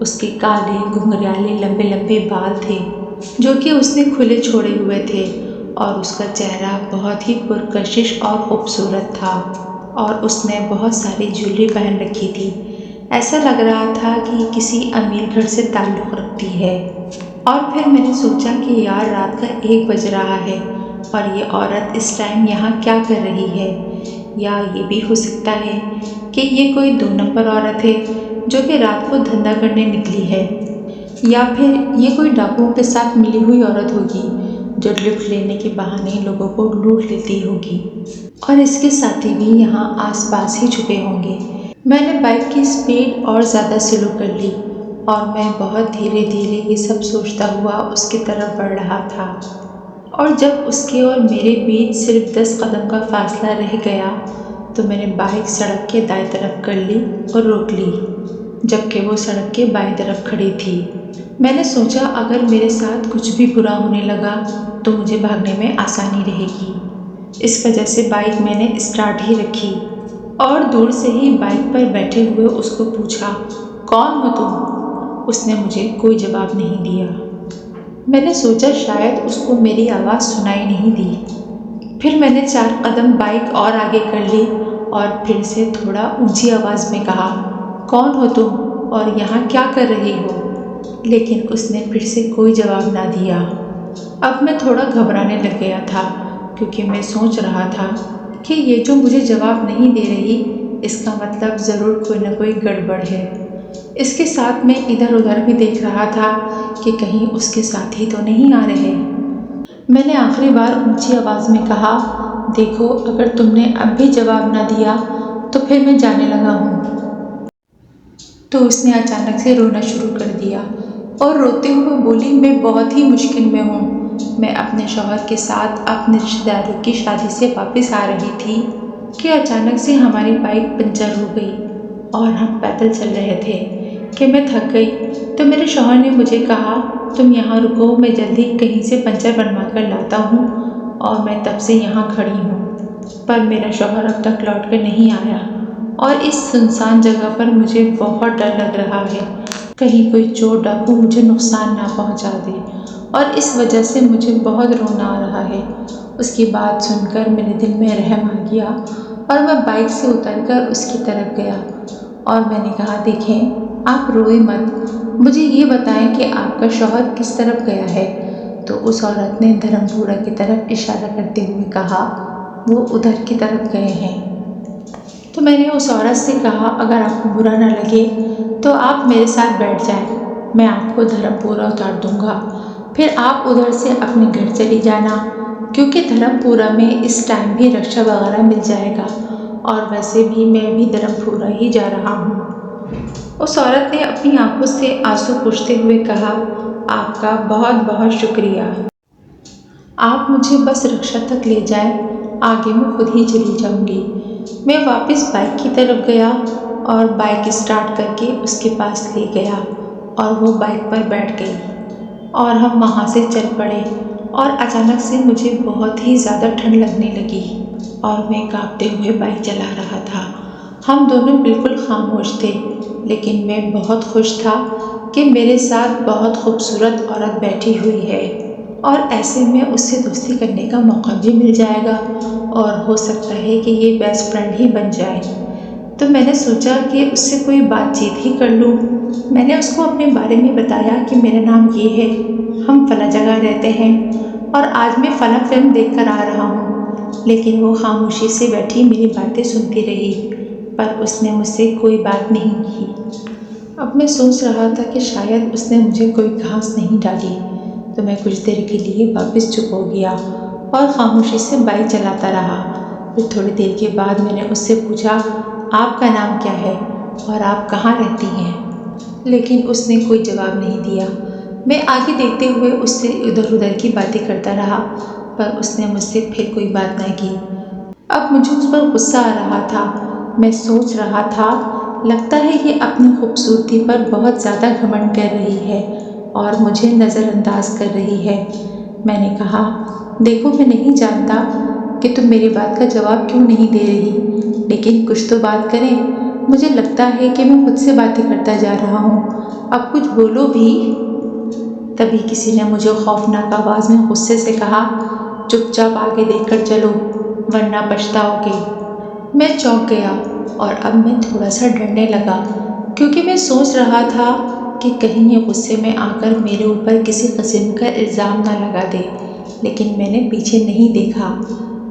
اس کے کالے گھنگریالے لمبے لمبے بال تھے جو کہ اس نے کھلے چھوڑے ہوئے تھے، اور اس کا چہرہ بہت ہی پرکشش اور خوبصورت تھا، اور اس نے بہت ساری جویلری پہن رکھی تھی۔ ایسا لگ رہا تھا کہ کسی امیر گھر سے تعلق رکھتی ہے۔ اور پھر میں نے سوچا کہ یار رات کا 1 بج رہا ہے اور یہ عورت اس ٹائم یہاں کیا کر رہی ہے؟ یا یہ بھی ہو سکتا ہے کہ یہ کوئی 2 نمبر عورت ہے جو کہ رات کو دھندا کرنے نکلی ہے، یا پھر یہ کوئی ڈاکوؤں کے ساتھ ملی ہوئی عورت ہوگی جو لفٹ لینے کے بہانے لوگوں کو لوٹ لیتی ہوگی، اور اس کے ساتھی بھی یہاں آس پاس ہی چھپے ہوں گے۔ میں نے بائک کی سپیڈ اور زیادہ سلو کر لی، اور میں بہت دھیرے دھیرے یہ سب سوچتا ہوا اس کی طرف بڑھ رہا تھا، اور جب اس کے اور میرے بیچ صرف 10 قدم کا فاصلہ رہ گیا تو میں نے بائک سڑک کے دائیں طرف کر لی اور روک لی، جبکہ وہ سڑک کے بائیں طرف کھڑی تھی۔ میں نے سوچا اگر میرے ساتھ کچھ بھی برا ہونے لگا تو مجھے بھاگنے میں آسانی رہے گی، اس وجہ سے بائک میں نے اسٹارٹ ہی رکھی، اور دور سے ہی بائک پر بیٹھے ہوئے اس کو پوچھا، کون ہو تم؟ اس نے مجھے کوئی جواب نہیں دیا۔ میں نے سوچا شاید اس کو میری آواز سنائی نہیں دی۔ پھر میں نے 4 قدم بائک اور آگے کر لی اور پھر سے تھوڑا اونچی آواز میں کہا، کون ہو تم اور یہاں کیا کر رہی ہو؟ لیکن اس نے پھر سے کوئی جواب نہ دیا۔ اب میں تھوڑا گھبرانے لگ گیا تھا، کیونکہ میں سوچ رہا تھا کہ یہ جو مجھے جواب نہیں دے رہی اس کا مطلب ضرور کوئی نہ کوئی گڑبڑ ہے۔ اس کے ساتھ میں ادھر ادھر بھی دیکھ رہا تھا کہ کہیں اس کے ساتھی تو نہیں آ رہے۔ میں نے آخری بار اونچی آواز میں کہا، دیکھو اگر تم نے اب بھی جواب نہ دیا تو پھر میں جانے لگا ہوں۔ تو اس نے اچانک سے رونا شروع کر دیا اور روتے ہوئے بولی، میں بہت ہی مشکل میں ہوں۔ میں اپنے شوہر کے ساتھ اپنے رشتہ داروں کی شادی سے واپس آ رہی تھی کہ اچانک سے ہماری بائک پنچر ہو گئی اور ہم پیدل چل رہے تھے کہ میں تھک گئی تو میرے شوہر نے مجھے کہا، تم یہاں رکو، میں جلدی کہیں سے پنچر بنوا کر لاتا ہوں، اور میں تب سے یہاں کھڑی ہوں۔ پر میرا شوہر اب تک لوٹ کر نہیں آیا، اور اس سنسان جگہ پر مجھے بہت ڈر لگ رہا ہے، کہیں کوئی چور ڈاکو مجھے نقصان نہ پہنچا دے، اور اس وجہ سے مجھے بہت رونا آ رہا ہے۔ اس کی بات سن کر میرے دل میں رحم آ گیا اور میں بائک سے اتر کر اس کی طرف گیا، اور میں نے کہا، دیکھیں آپ روئے مت، مجھے یہ بتائیں کہ آپ کا شوہر کس طرف گیا ہے؟ تو اس عورت نے دھرم پورہ کی طرف اشارہ کرتے ہوئے کہا، وہ ادھر کی طرف گئے ہیں۔ تو میں نے اس عورت سے کہا، اگر آپ کو برا نہ لگے تو آپ میرے ساتھ بیٹھ جائیں، میں آپ کو دھرم پورہ اتار دوں گا، پھر آپ ادھر سے اپنے گھر چلی جانا، کیونکہ دھرم پورہ میں اس ٹائم بھی رکشا وغیرہ مل جائے گا، اور ویسے بھی میں بھی دھرم پورہ ہی جا رہا ہوں۔ اس عورت نے اپنی آنکھوں سے آنسو پوچھتے ہوئے کہا، آپ کا بہت بہت شکریہ، آپ مجھے بس رکشا تک لے جائیں، آگے میں خود ہی چلی جاؤں گی۔ میں واپس بائک کی طرف گیا اور بائک اسٹارٹ کر کے اس کے پاس لے گیا، اور وہ بائک پر بیٹھ گئی اور ہم وہاں سے چل پڑے، اور اچانک سے مجھے بہت ہی زیادہ ٹھنڈ لگنے لگی اور میں کانپتے ہوئے بائک چلا رہا تھا۔ ہم دونوں بالکل خاموش تھے، لیکن میں بہت خوش تھا کہ میرے ساتھ بہت خوبصورت عورت بیٹھی ہوئی ہے، اور ایسے میں اس سے دوستی کرنے کا موقع بھی مل جائے گا، اور ہو سکتا ہے کہ یہ بیسٹ فرینڈ ہی بن جائے۔ تو میں نے سوچا کہ اس سے کوئی بات چیت ہی کر لوں۔ میں نے اس کو اپنے بارے میں بتایا کہ میرا نام یہ ہے، ہم فلاں جگہ رہتے ہیں، اور آج میں فلاں فلم دیکھ کر آ رہا ہوں۔ لیکن وہ خاموشی سے بیٹھی میری باتیں سنتی رہی، پر اس نے مجھ سے کوئی بات نہیں کی۔ اب میں سوچ رہا تھا کہ شاید اس نے مجھے کوئی گھاس نہیں ڈالی، تو میں کچھ دیر کے لیے واپس چپ ہو گیا اور خاموشی سے بائک چلاتا رہا۔ پھر تھوڑی دیر کے بعد میں نے اس سے پوچھا، آپ کا نام کیا ہے اور آپ کہاں رہتی ہیں؟ لیکن اس نے کوئی جواب نہیں دیا۔ میں آگے دیکھتے ہوئے اس سے ادھر ادھر کی باتیں کرتا رہا، پر اس نے مجھ سے پھر کوئی بات نہ کی۔ اب مجھے اس پر غصہ آ رہا تھا۔ میں سوچ رہا تھا، لگتا ہے یہ اپنی خوبصورتی پر بہت زیادہ گھمنڈ کر رہی ہے اور مجھے نظر انداز کر رہی ہے۔ میں نے کہا، دیکھو میں نہیں جانتا کہ تم میری بات کا جواب کیوں نہیں دے رہی، لیکن کچھ تو بات کریں، مجھے لگتا ہے کہ میں خود سے باتیں کرتا جا رہا ہوں، اب کچھ بولو بھی۔ تبھی کسی نے مجھے خوفناک آواز میں غصے سے کہا، چپ چاپ آگے دیکھ کر چلو ورنہ پچھتاؤ گے۔ میں چونک گیا اور اب میں تھوڑا سا ڈرنے لگا، کیونکہ میں سوچ رہا تھا کہ کہیں یہ غصے میں آ کر میرے اوپر کسی قسم کا الزام نہ لگا دے۔ لیکن میں نے پیچھے نہیں دیکھا۔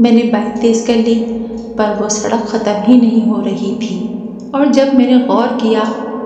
میں نے بائک تیز کر لی، پر وہ سڑک ختم ہی نہیں ہو رہی تھی، اور جب میں نے غور کیا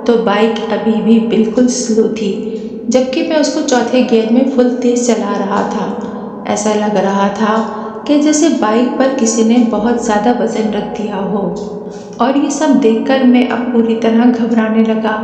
تو بائک ابھی بھی بالکل سلو تھی، جبکہ میں اس کو چوتھے گیئر میں فل تیز چلا رہا تھا۔ ایسا لگ رہا تھا کہ جیسے بائک پر کسی نے بہت زیادہ وزن رکھ دیا ہو۔ اور یہ سب دیکھ کر میں اب پوری طرح گھبرانے لگا،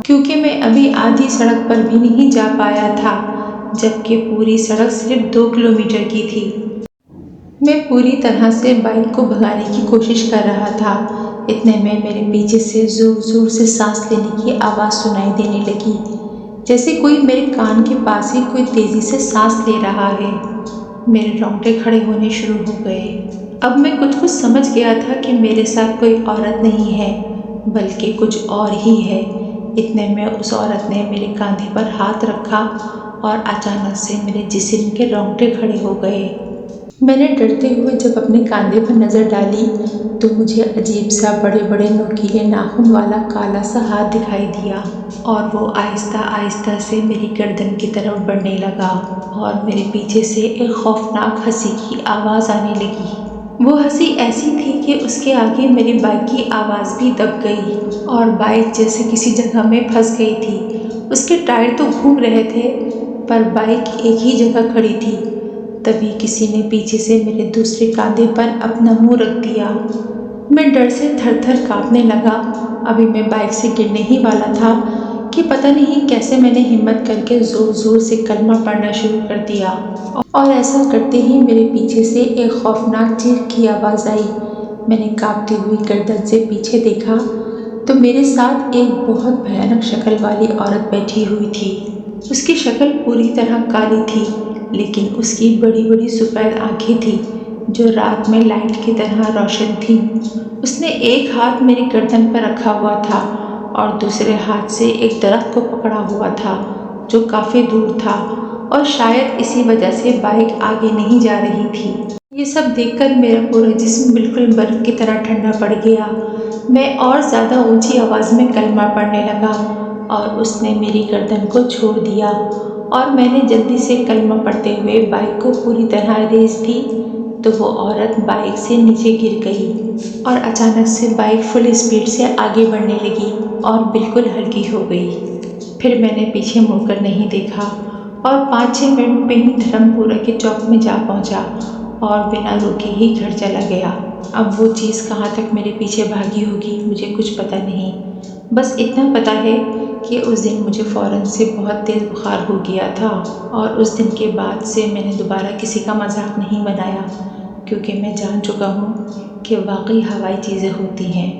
کیونکہ میں ابھی آدھی سڑک پر بھی نہیں جا پایا تھا، جبکہ پوری سڑک صرف 2 کلومیٹر کی تھی۔ میں پوری طرح سے بائک کو بھگانے کی کوشش کر رہا تھا۔ اتنے میں میرے پیچھے سے زور زور سے سانس لینے کی آواز سنائی دینے لگی، جیسے کوئی میرے کان کے پاس ہی کوئی تیزی سے سانس لے رہا ہے۔ میرے رونگٹے کھڑے ہونے شروع ہو گئے۔ اب میں کچھ سمجھ گیا تھا کہ میرے ساتھ کوئی عورت نہیں ہے، بلکہ کچھ اور ہی ہے۔ اتنے میں اس عورت نے میرے کاندھے پر ہاتھ رکھا اور اچانک سے میرے جسم کے رونگٹے کھڑے ہو گئے۔ میں نے ڈرتے ہوئے جب اپنے کاندھے پر نظر ڈالی تو مجھے عجیب سا بڑے بڑے نوکیلے ناخن والا کالا سا ہاتھ دکھائی دیا، اور وہ آہستہ آہستہ سے میری گردن کی طرف بڑھنے لگا، اور میرے پیچھے سے ایک خوفناک ہنسی کی آواز آنے لگی۔ وہ ہنسی ایسی تھی کہ اس کے آگے میری بائک کی آواز بھی دب گئی، اور بائک جیسے کسی جگہ میں پھنس گئی تھی۔ اس کے ٹائر تو گھوم رہے تھے، پر بائک ایک ہی جگہ کھڑی تھی۔ تبھی کسی نے پیچھے سے میرے دوسرے کاندھے پر اپنا منہ رکھ دیا۔ میں ڈر سے تھر تھر کانپنے لگا۔ ابھی میں بائک سے گرنے ہی والا تھا کہ پتہ نہیں کیسے میں نے ہمت کر کے زور زور سے کلمہ پڑھنا شروع کر دیا، اور ایسا کرتے ہی میرے پیچھے سے ایک خوفناک چیخ کی آواز آئی۔ میں نے کانپتی ہوئی گردن سے پیچھے دیکھا تو میرے ساتھ ایک بہت بھیانک شکل والی عورت بیٹھی ہوئی تھی۔ اس کی شکل پوری طرح کالی تھی، لیکن اس کی بڑی بڑی سفید آنکھیں تھیں جو رات میں لائٹ کی طرح روشن تھیں۔ اس نے ایک ہاتھ میری گردن پر رکھا ہوا تھا اور دوسرے ہاتھ سے ایک درخت کو پکڑا ہوا تھا جو کافی دور تھا، اور شاید اسی وجہ سے بائک آگے نہیں جا رہی تھی۔ یہ سب دیکھ کر میرا پورا جسم بالکل برف کی طرح ٹھنڈا پڑ گیا۔ میں اور زیادہ اونچی آواز میں کلمہ پڑھنے لگا، اور اس نے میری گردن کو چھوڑ دیا، اور میں نے جلدی سے کلمہ پڑھتے ہوئے بائک کو پوری طرح ریس دی تو وہ عورت بائک سے نیچے گر گئی، اور اچانک سے بائک فل اسپیڈ سے آگے بڑھنے لگی اور بالکل ہلکی ہو گئی۔ پھر میں نے پیچھے مڑ کر نہیں دیکھا، اور 5-6 منٹ میں ہی دھرم پورہ کے چوک میں جا پہنچا اور بنا روکے ہی گھر چلا گیا۔ اب وہ چیز کہاں تک میرے پیچھے بھاگی ہوگی مجھے کچھ پتہ نہیں، بس اتنا پتہ ہے کہ اس دن مجھے فوراً سے بہت تیز بخار ہو گیا تھا، اور اس دن کے بعد سے میں نے دوبارہ کسی کا مذاق نہیں بنایا، کیونکہ میں جان چکا ہوں کہ واقعی ہوائی چیزیں ہوتی ہیں۔